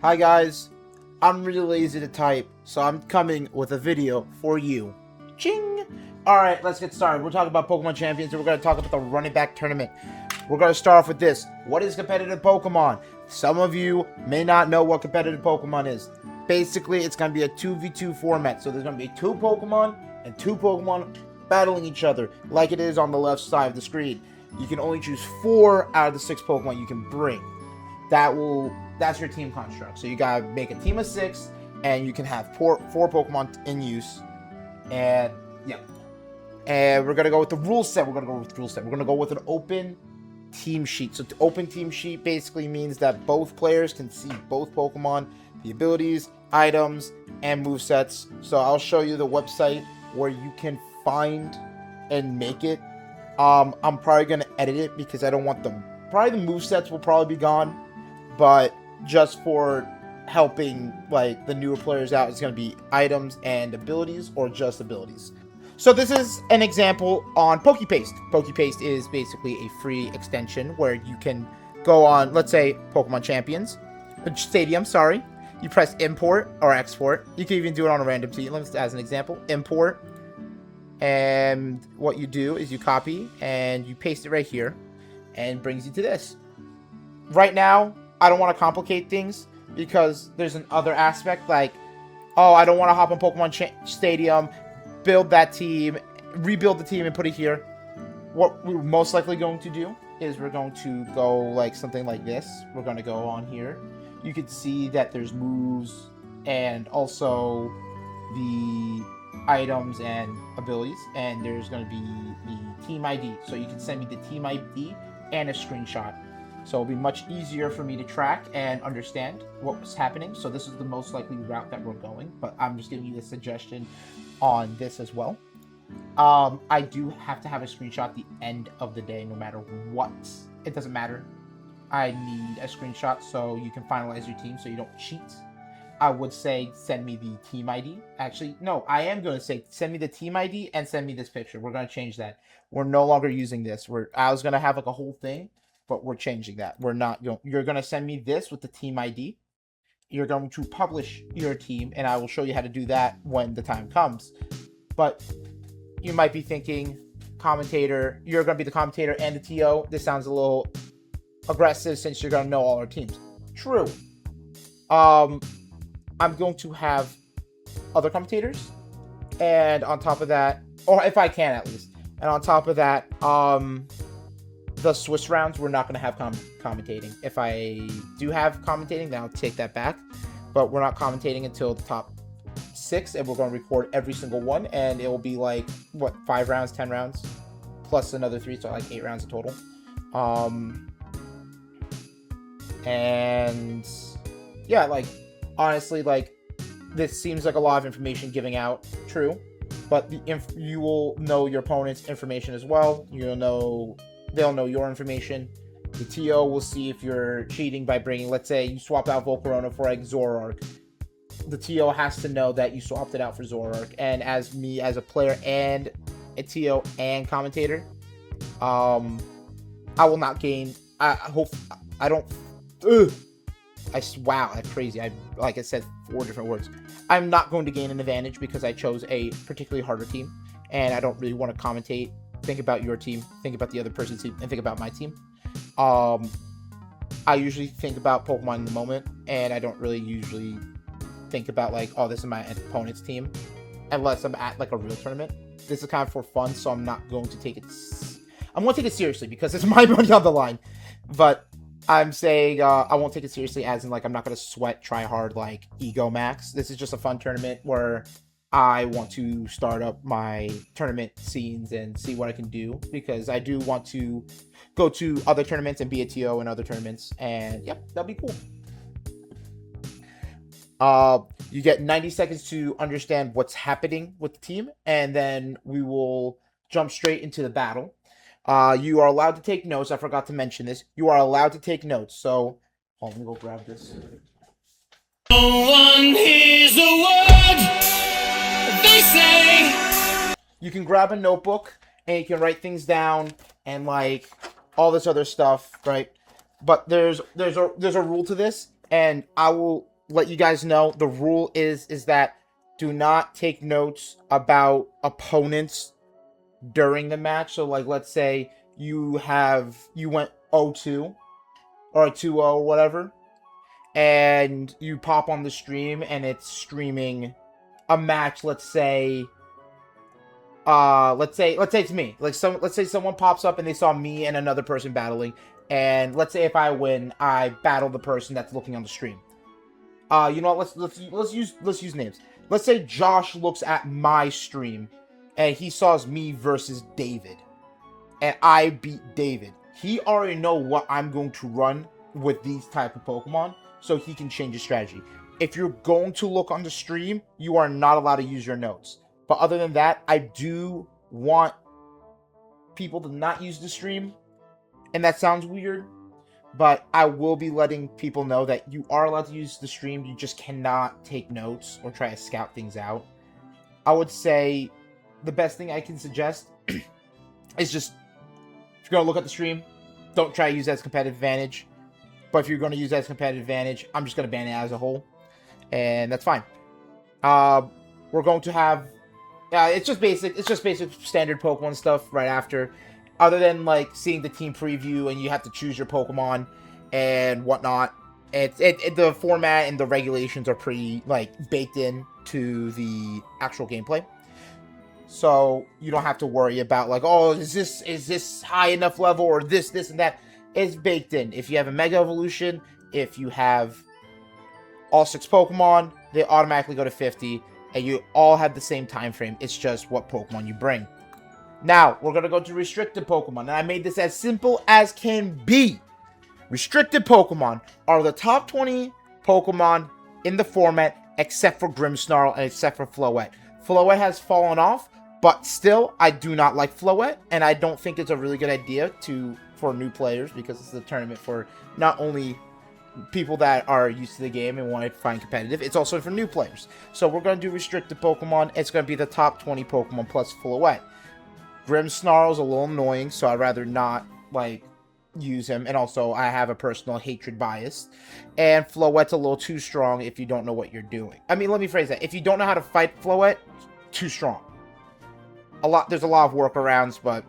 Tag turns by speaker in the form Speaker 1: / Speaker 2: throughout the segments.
Speaker 1: Hi guys, I'm really lazy to type, so I'm coming with a video for you. Ching! Alright, let's get started. We're talking about Pokemon Champions, and we're going to talk about the running back tournament. We're going to start off with this. What is competitive Pokemon? Some of you may not know what competitive Pokemon is. Basically, it's going to be a 2v2 format, so there's going to be 2 Pokemon and 2 Pokemon battling each other, like it is on the left side of the screen. You can only choose 4 out of the 6 Pokemon you can bring. That's your team construct. So you gotta make a team of 6, and you can have 4 Pokemon in use. And yeah, and we're gonna go with the rule set. We're gonna go with an open team sheet. So the open team sheet basically means that both players can see both Pokemon, the abilities, items, and movesets. So I'll show you the website where you can find and make it. I'm probably gonna edit it because I don't want them. Probably the movesets will probably be gone, but just for helping like the newer players out, it's going to be items and abilities, or just abilities. So this is an example on PokePaste. PokePaste is basically a free extension where you can go on, let's say, Pokemon Champions Stadium, sorry. You press import or export. You can even do it on a random team, as an example. Import. And what you do is you copy and you paste it right here, and it brings you to this. Right now, I don't want to complicate things because there's an other aspect, like, oh, I don't want to hop on Pokemon Stadium, build that team, rebuild the team, and put it here. What we're most likely going to do is we're going to go like something like this. We're going to go on here. You can see that there's moves and also the items and abilities, and there's going to be the team ID. So you can send me the team ID and a screenshot. So it'll be much easier for me to track and understand what was happening. So this is the most likely route that we're going, but I'm just giving you a suggestion on this as well. I do have to have a screenshot at the end of the day, no matter what. It doesn't matter. I need a screenshot so you can finalize your team so you don't cheat. I would say send me the team ID. Actually, no, I am going to say send me the team ID and send me this picture. We're going to change that. We're no longer using this. I was going to have like a whole thing, but we're changing that. We're not. You're going to send me this with the team ID. You're going to publish your team, and I will show you how to do that when the time comes. But you might be thinking, commentator, you're going to be the commentator and the TO. This sounds a little aggressive since you're going to know all our teams. True. I'm going to have other commentators, and on top of that, or if I can at least, and on top of that, the Swiss rounds, we're not going to have commentating. If I do have commentating, then I'll take that back, but we're not commentating until the top 6, and we're going to record every single one, and it will be like, what, 5 rounds, 10 rounds, plus another 3, so like 8 rounds in total. And yeah, like, honestly, like, this seems like a lot of information giving out, true, but you will know your opponent's information as well. They'll know your information. The TO will see if you're cheating by bringing, let's say you swap out Volcarona for like Zoroark. The TO has to know that you swapped it out for Zoroark, and as me as a player and a TO and commentator, I will not gain. Wow, that's crazy. Like I said 4 different words. I'm not going to gain an advantage because I chose a particularly harder team, and I don't really want to commentate. Think about your team, think about the other person's team, and think about my team. I usually think about Pokemon in the moment, and I don't really usually think about like, oh, this is my opponent's team, unless I'm at like a real tournament. This is kind of for fun, so I'm not going to take it. I'm going to take it seriously because it's my money on the line. But I'm saying I won't take it seriously as in like I'm not going to sweat, try hard, like ego max. This is just a fun tournament where I want to start up my tournament scenes and see what I can do, because I do want to go to other tournaments and be a TO in other tournaments, and yep, that'll be cool. You get 90 seconds to understand what's happening with the team, and then we will jump straight into the battle. You are allowed to take notes. I forgot to mention this. You are allowed to take notes. So, hold on, let me go grab this. No one hears a word they say. You can grab a notebook and you can write things down and like all this other stuff, right? But there's a rule to this, and I will let you guys know, the rule is that do not take notes about opponents during the match. So, like, let's say you went 0-2 or 2-0 or whatever, and you pop on the stream and it's streaming a match. Let's say it's me. Let's say someone pops up and they saw me and another person battling, and let's say if I win, I battle the person that's looking on the stream. You know what? Let's use names. Let's say Josh looks at my stream and he saws me versus David, and I beat David. He already know what I'm going to run with these type of Pokemon, so he can change his strategy. If you're going to look on the stream, you are not allowed to use your notes. But other than that, I do want people to not use the stream, and that sounds weird, but I will be letting people know that you are allowed to use the stream. You just cannot take notes or try to scout things out. I would say the best thing I can suggest is just, if you're going to look at the stream, don't try to use that as competitive advantage. But if you're going to use that as competitive advantage, I'm just going to ban it as a whole. And that's fine. We're going to have... it's just basic standard Pokemon stuff right after. Other than, like, seeing the team preview and you have to choose your Pokemon and whatnot. The format and the regulations are pretty, like, baked in to the actual gameplay. So you don't have to worry about, like, oh, is this high enough level or this, and that. It's baked in. If you have a Mega Evolution, if you have all 6 Pokemon, they automatically go to 50, and you all have the same time frame. It's just what Pokemon you bring. Now, we're going to go to restricted Pokemon, and I made this as simple as can be. Restricted Pokemon are the top 20 Pokemon in the format, except for Grimmsnarl and except for Floette. Floette has fallen off, but still, I do not like Floette, and I don't think it's a really good idea for new players, because it's a tournament for not only people that are used to the game and want to find competitive, it's also for new players. So we're going to do restricted Pokemon. It's going to be the top 20 Pokemon plus Floette. Grimmsnarl's a little annoying, so I'd rather not, like, use him, and also I have a personal hatred bias. And Floette's a little too strong if you don't know what you're doing. I mean, let me phrase that. If you don't know how to fight Floette, too strong. There's a lot of workarounds, but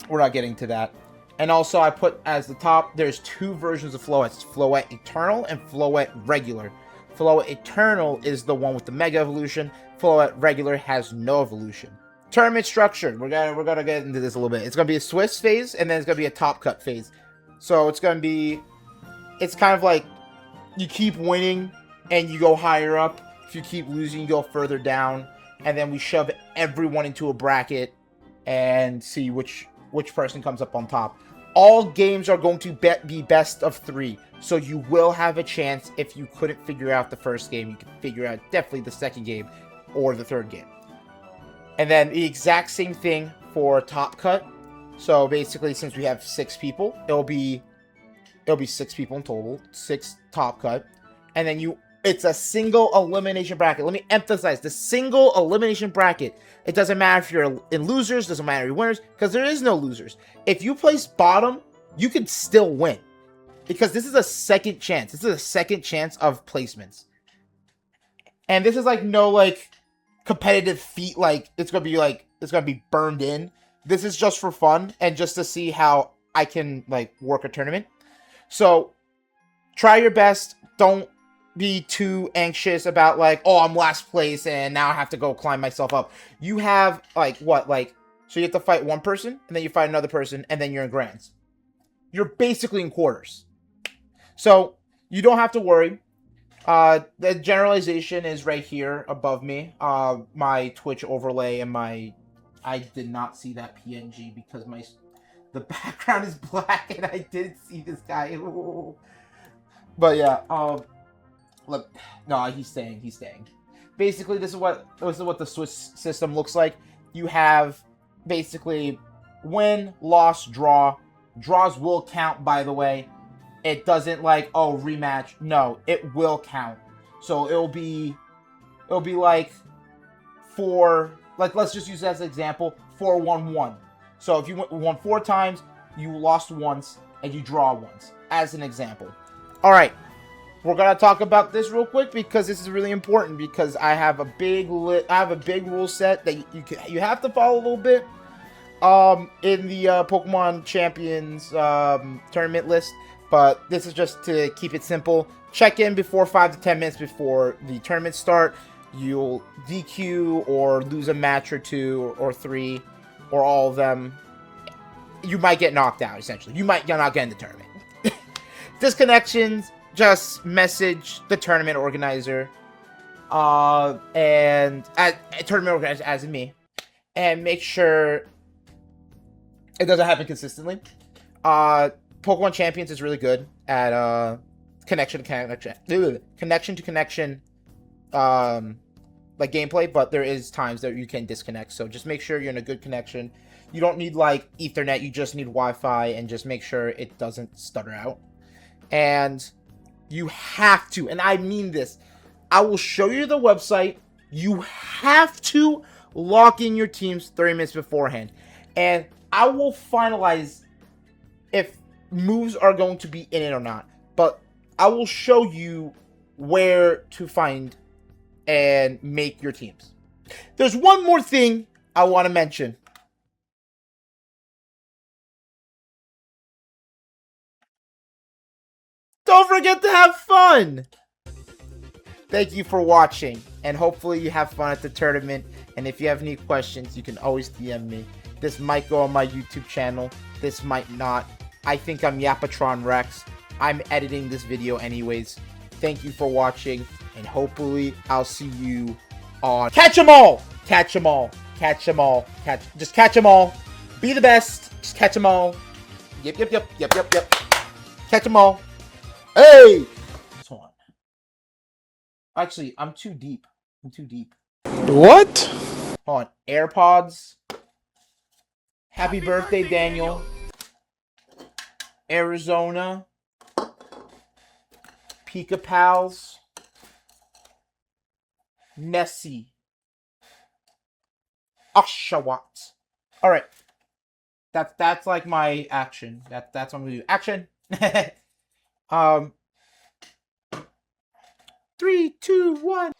Speaker 1: we're not getting to that. And also, I put as the top, there's 2 versions of Floette. It's Floette Eternal and Floette Regular. Floette Eternal is the one with the Mega Evolution. Floette Regular has no evolution. Tournament structure. We're gonna get into this a little bit. It's gonna be a Swiss phase, and then it's gonna be a top cut phase. So it's kind of like you keep winning and you go higher up. If you keep losing, you go further down. And then we shove everyone into a bracket and see which person comes up on top. All games are going to be best of 3. So you will have a chance. If you couldn't figure out the first game, you can figure out definitely the second game or the third game. And then the exact same thing for Top Cut. So basically, since we have 6 people, it'll be 6 people in total, 6 Top Cut. And then it's a single elimination bracket. Let me emphasize, the single elimination bracket. It doesn't matter if you're in losers, doesn't matter if you're winners, because there is no losers. If you place bottom, you can still win. Because this is a second chance. This is a second chance of placements. And this is like no like competitive feat, like it's gonna be burned in. This is just for fun and just to see how I can like work a tournament. So try your best. Don't be too anxious about like, oh, I'm last place and now I have to go climb myself up. You have so you have to fight one person and then you fight another person and then you're in grands. You're basically in quarters. So you don't have to worry. The generalization is right here above me. My Twitch overlay and I did not see that PNG because the background is black and I didn't see this guy. Ooh. But yeah, look, no, he's staying. Basically, this is what the Swiss system looks like. You have basically win, loss, draw. Draws will count, by the way. It doesn't like, oh, rematch. No, it will count. So it'll be like let's just use that as an example, 4-1-1. So if you won 4 times, you lost once, and you draw once, as an example. All right. we're gonna talk about this real quick because this is really important. Because I have a big rule set that you have to follow a little bit. In the Pokemon Champions tournament list, but this is just to keep it simple. Check in before 5 to 10 minutes before the tournament start. You'll DQ or lose a match or 2 or 3 or all of them. You might get knocked out, essentially. You might not get in the tournament. Disconnections, just message the tournament organizer. And tournament organizer, as in me. And make sure it doesn't happen consistently. Pokemon Champions is really good at connection to connection like gameplay, but there is times that you can disconnect. So just make sure you're in a good connection. You don't need like Ethernet, you just need Wi-Fi, and just make sure it doesn't stutter out. And you have to, and I mean this, I will show you the website. You have to lock in your teams 30 minutes beforehand. And I will finalize if moves are going to be in it or not. But I will show you where to find and make your teams. There's one more thing I want to mention. Don't forget to have fun! Thank you for watching, and hopefully you have fun at the tournament. And if you have any questions, you can always DM me. This might go on my YouTube channel. This might not. I think I'm Yapatron Rex. I'm editing this video anyways. Thank you for watching, and hopefully I'll see you on... Catch 'em all! Catch 'em all. Catch 'em all. Just catch 'em all. Be the best. Just catch 'em all. Yep. Catch 'em all. Hey! Hold on. Actually, I'm too deep.
Speaker 2: What?
Speaker 1: Hold on. AirPods. Happy birthday, Daniel. Arizona. Pika Pals. Nessie. Oshawott. Alright. That's like my action. That's what I'm gonna do. Action! 3, 2, 1.